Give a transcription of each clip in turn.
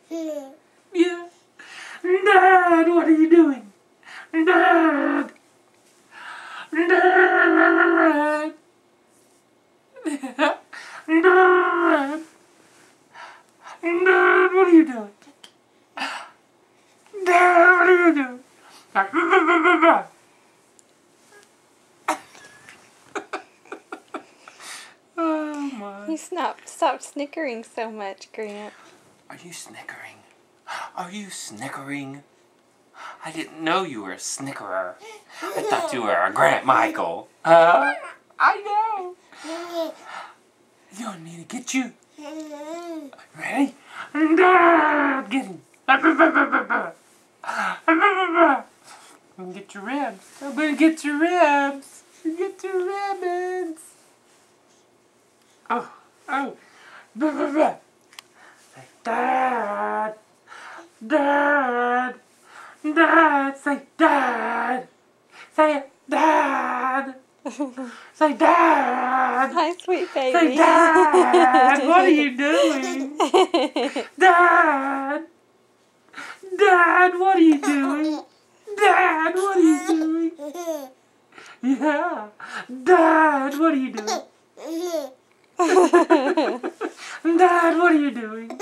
Yeah. Dad, what are you doing? Dad! Dad! Dad! Dad, what are you doing? Dad, what are you doing? Oh my. You stop snickering so much, Grant. Are you snickering? Are you snickering? I didn't know you were a snickerer. I thought you were a Grant Michael. I know. You want me to get you? Ready? Dad, get him. I'm gonna get your ribs. I'm gonna get your ribs. Get your ribbons. Oh. Say, Dad. Dad. Dad. Say, Dad. Say it, Dad. Say, Dad. Hi, sweet baby. Say, Dad. What are you doing? Dad. Dad, what are you doing? Dad, what are you doing? Yeah. Dad, what are you doing? Dad, what are you doing?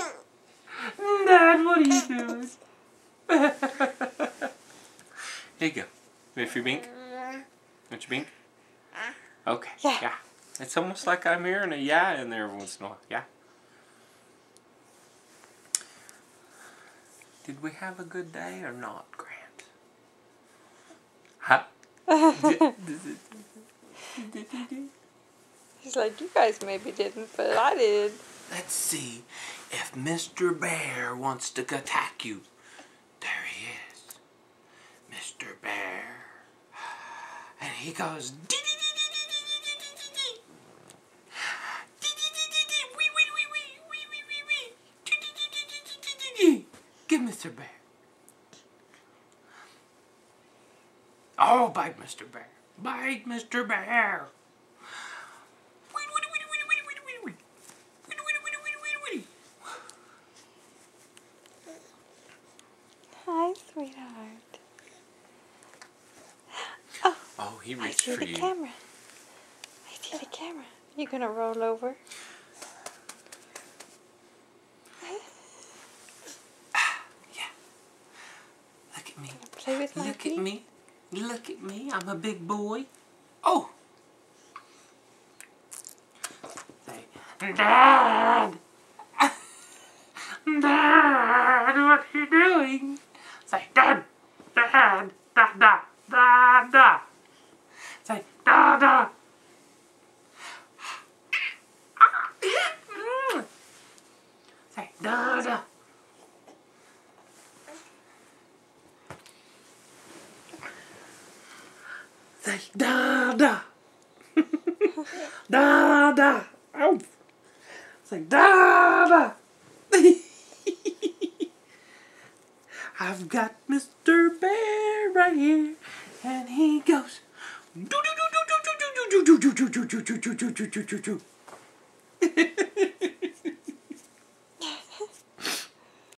Dad, what are you doing? Here you go. Ready for your bink? Want your bink? Okay. Yeah. It's almost like I'm hearing a yeah in there every once in a while. Yeah. Did we have a good day or not, Grant? Huh? He's like, you guys maybe didn't, but I did. Let's see if Mr. Bear wants to attack you. There he is. Mr. Bear. And he goes... Give Mr. Bear. Oh, bite Mr. Bear. Bite Mr. Bear. Hi, sweetheart. Oh, he I reached see for the you. camera. I see the camera. You gonna roll over? Yeah. Look at me. Play with my Look feet? at me. Look at me. I'm a big boy. Oh. Say, Dad. Dad, what are you doing? Say, Dad. Dad. Da, da, da, da. Say, da, da. Say, da, da. Say, da, da. Da, da. Ow. Say, da, da. I've got Mr. Bear right here, and he goes.